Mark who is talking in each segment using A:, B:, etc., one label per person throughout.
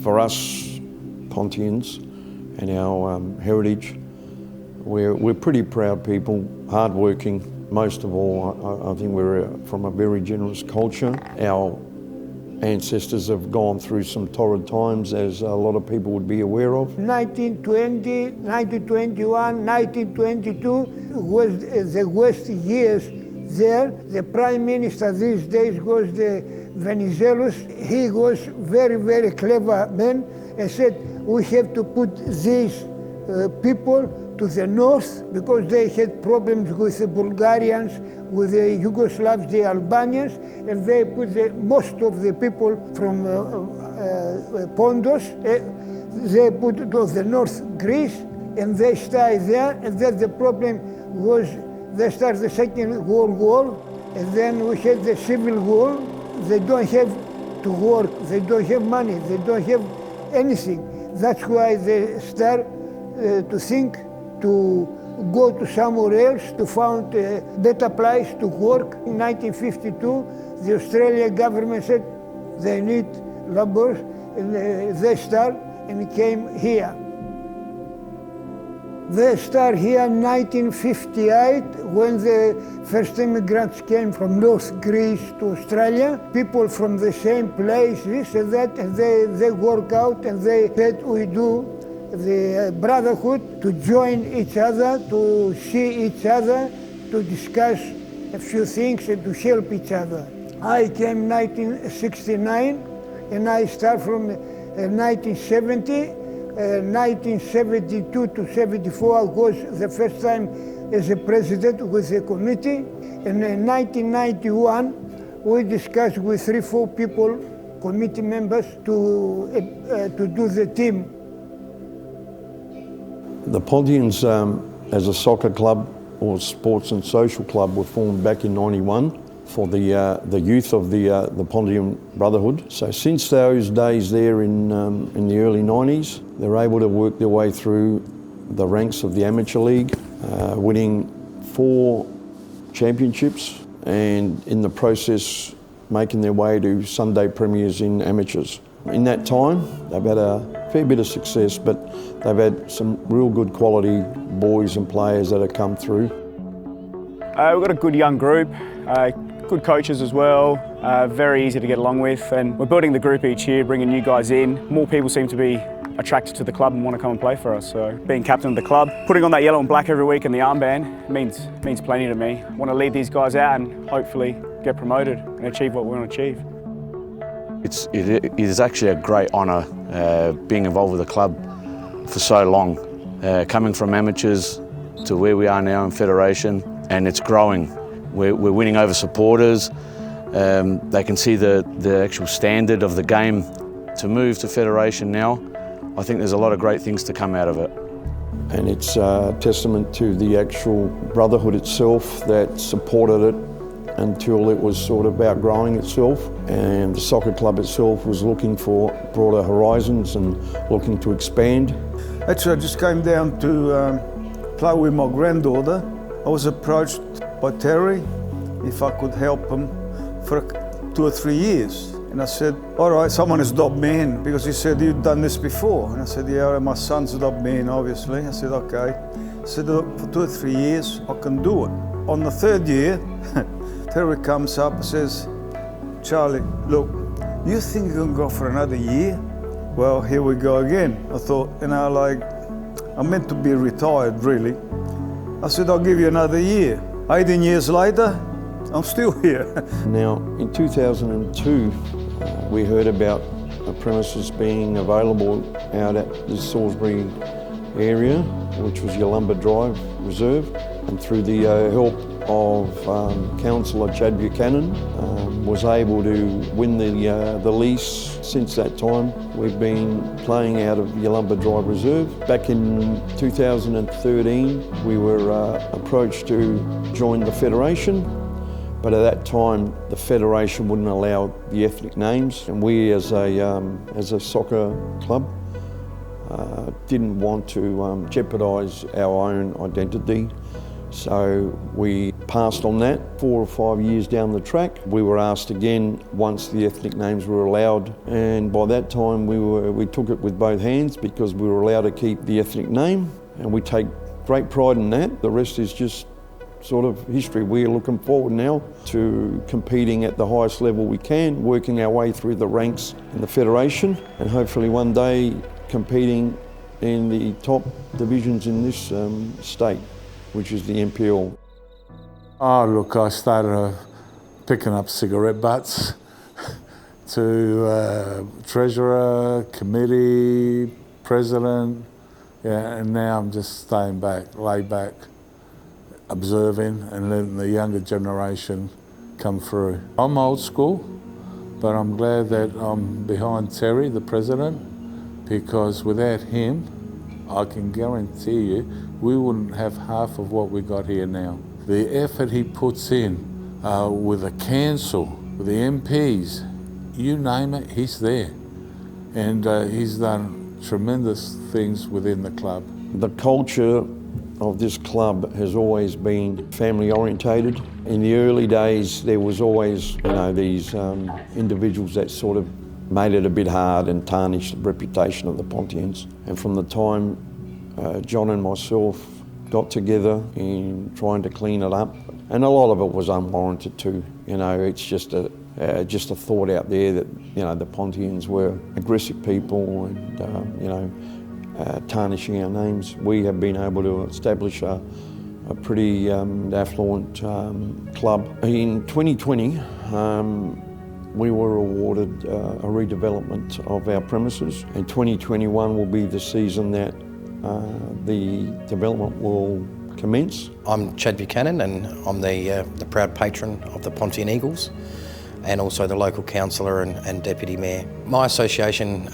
A: For us Pontians and our heritage, we're pretty proud people, hardworking. Most of all, I think we're from a very generous culture. Our ancestors have gone through some torrid times, as a lot of people would be aware of.
B: 1920, 1921, 1922 was the worst years there. The Prime Minister these days was the Venizelos. He was very, very clever man and said, we have to put these people to the north because they had problems with the Bulgarians, with the Yugoslavs, the Albanians, and they put most of the people from Pondos, they put to the north Greece, and they stay there, and then the problem was they started the Second World War, and then we had the Civil War. They don't have to work, they don't have money, they don't have anything. That's why they start to think to go to somewhere else to find a better place to work. In 1952, the Australian government said they need labour, and they start and came here. They start here in 1958 when the first immigrants came from North Greece to Australia. People from the same places and that, and they work out and they said we do the brotherhood to join each other, to see each other, to discuss a few things and to help each other. I came 1969 and I start from 1970. 1972 to 74 was the first time as a president with the committee. And in 1991, we discussed with 3-4 people, committee members, to do the team.
A: The Pontians, as a soccer club or sports and social club, were formed back in '91 for the youth of the Pontian Brotherhood. So since those days there in the early '90s, they're able to work their way through the ranks of the amateur league, winning 4 championships, and in the process making their way to Sunday premiers in amateurs. In that time, they've had a fair bit of success, but they've had some real good quality boys and players that have come through.
C: We've got a good young group, good coaches as well, very easy to get along with, and we're building the group each year, bringing new guys in. More people seem to be attracted to the club and want to come and play for us. So being captain of the club, putting on that yellow and black every week and the armband means plenty to me. I want to lead these guys out and hopefully get promoted and achieve what we want to achieve.
D: It is actually a great honour being involved with the club for so long, coming from amateurs to where we are now in Federation, and it's growing. We're winning over supporters. They can see the actual standard of the game. To move to Federation now, I think there's a lot of great things to come out of it.
A: And it's a testament to the actual brotherhood itself that supported it until it was sort of outgrowing itself, and the soccer club itself was looking for broader horizons and looking to expand.
E: Actually, I just came down to play with my granddaughter. I was approached by Terry if I could help him for 2 or 3 years. And I said, all right, someone has dubbed me in, because he said, you've done this before. And I said, yeah, my son's dubbed me in, obviously. I said, okay. I said, look, for 2 or 3 years, I can do it. On the 3rd year, Terry comes up and says, Charlie, look, you think you can go for another year? Well, here we go again. I thought, I'm meant to be retired, really. I said, I'll give you another year. 18 years later, I'm still here.
A: Now, in 2002, we heard about the premises being available out at the Salisbury area, which was Yalumba Drive Reserve, and through the help of Councillor Chad Buchanan, was able to win the lease. Since that time, we've been playing out of Yalumba Drive Reserve. Back in 2013, we were approached to join the Federation, but at that time, the Federation wouldn't allow the ethnic names, and we as a soccer club didn't want to jeopardise our own identity So we passed on that. 4 or 5 years down the track, we were asked again once the ethnic names were allowed, and by that time we took it with both hands because we were allowed to keep the ethnic name, and we take great pride in that. The rest is just sort of history. We are looking forward now to competing at the highest level we can, working our way through the ranks in the Federation, and hopefully one day competing in the top divisions in this state, which is the NPL.
F: Oh, look, I started picking up cigarette butts to treasurer, committee, president, yeah, and now I'm just staying back, laid back, observing and letting the younger generation come through. I'm old school, but I'm glad that I'm behind Terry, the president, because without him, I can guarantee you, we wouldn't have half of what we got here now. The effort he puts in with the council, with the MPs, you name it, he's there. And he's done tremendous things within the club.
A: The culture of this club has always been family orientated. In the early days, there was always, these individuals that sort of made it a bit hard and tarnished the reputation of the Pontians. And from the time John and myself got together in trying to clean it up, and a lot of it was unwarranted too. It's just a thought out there that the Pontians were aggressive people and tarnishing our names. We have been able to establish a pretty affluent club. In 2020, we were awarded a redevelopment of our premises, and 2021 will be the season that the development will commence.
G: I'm Chad Buchanan, and I'm the proud patron of the Pontian Eagles and also the local councillor and deputy mayor. My association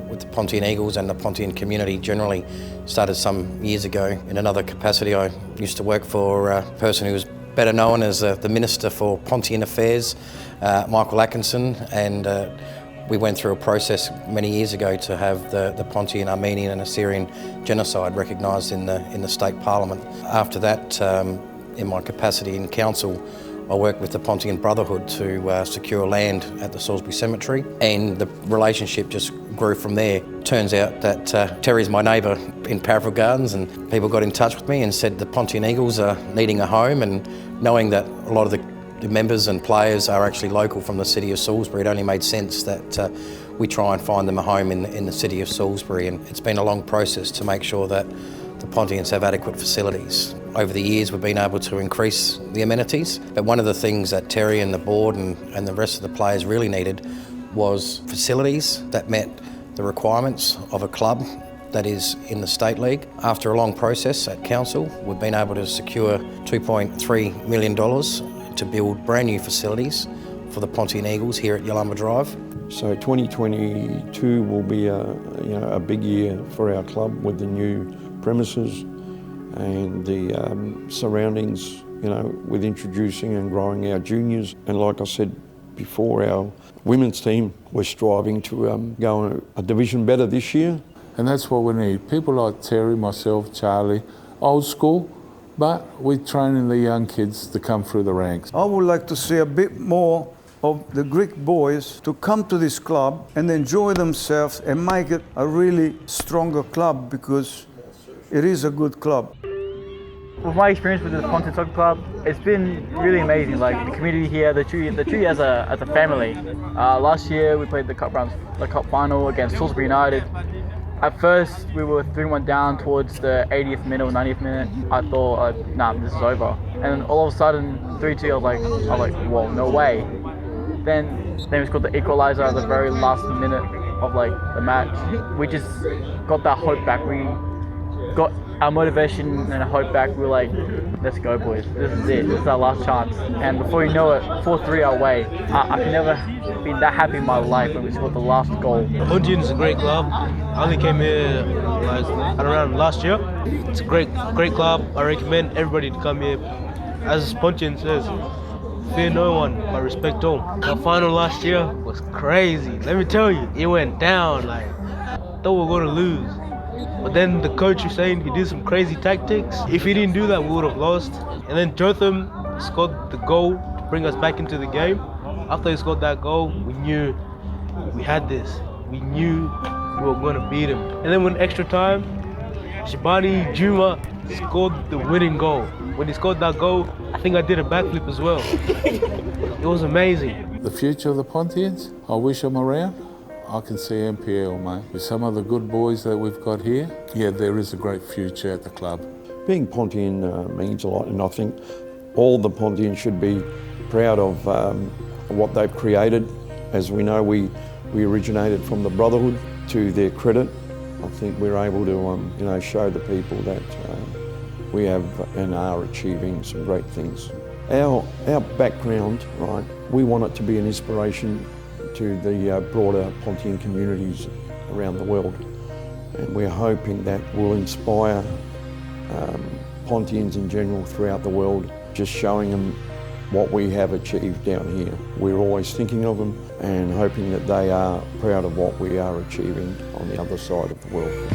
G: with the Pontian Eagles and the Pontian community generally started some years ago. In another capacity, I used to work for a person who was better known as the Minister for Pontian Affairs, Michael Atkinson, and we went through a process many years ago to have the Pontian, Armenian and Assyrian genocide recognised in the state parliament. After that, in my capacity in council, I worked with the Pontian Brotherhood to secure land at the Salisbury Cemetery, and the relationship just grew from there. Turns out that Terry's my neighbour in Parafield Gardens, and people got in touch with me and said the Pontian Eagles are needing a home, and knowing that a lot of the members and players are actually local from the city of Salisbury, it only made sense that we try and find them a home in the city of Salisbury. And it's been a long process to make sure that the Pontians have adequate facilities. Over the years, we've been able to increase the amenities, but one of the things that Terry and the board and the rest of the players really needed was facilities that met the requirements of a club that is in the State League. After a long process at council, we've been able to secure $2.3 million to build brand new facilities for the Pontian Eagles here at Yalumba Drive.
A: So 2022 will be a big year for our club with the new premises and the surroundings, with introducing and growing our juniors. And like I said before, our women's team, we're striving to go a division better this year.
F: And that's what we need. People like Terry, myself, Charlie, old school, but we're training the young kids to come through the ranks.
E: I would like to see a bit more of the Greek boys to come to this club and enjoy themselves and make it a really stronger club, because it is a good club.
H: With my experience with the Pontian Soccer Club, it's been really amazing. Like the community here, the tree as a family. Last year we played the cup final against Salisbury United. At first we were 3-1 down towards the 80th minute or 90th minute. I thought, nah, this is over. And all of a sudden 3-2. I was like, whoa, no way. Then we scored the equaliser at the very last minute of the match. We just got that hope back. We got our motivation and hope back. We were like, let's go boys, this is it, this is our last chance. And before you know it, 4-3 our way. I've never been that happy in my life when we scored the last goal.
I: Pontian is a great club. I only came here around last year. It's a great club. I recommend everybody to come here. As Pontian says, fear no one, but respect all. Our final last year was crazy. Let me tell you, it went down. I thought we were going to lose. But then the coach was saying he did some crazy tactics. If he didn't do that, we would have lost. And then Jotham scored the goal to bring us back into the game. After he scored that goal, we knew we had this. We knew we were going to beat him. And then when extra time, Shabani Juma scored the winning goal. When he scored that goal, I think I did a backflip as well. It was amazing.
F: The future of the Pontians, I wish them around. I can see NPL, mate. With some of the good boys that we've got here, yeah, there is a great future at the club.
A: Being Pontian means a lot, and I think all the Pontians should be proud of what they've created. As we know, we originated from the Brotherhood. To their credit, I think we're able to show the people that we have and are achieving some great things. Our background, right, we want it to be an inspiration to the broader Pontian communities around the world. And we're hoping that will inspire Pontians in general throughout the world, just showing them what we have achieved down here. We're always thinking of them and hoping that they are proud of what we are achieving on the other side of the world.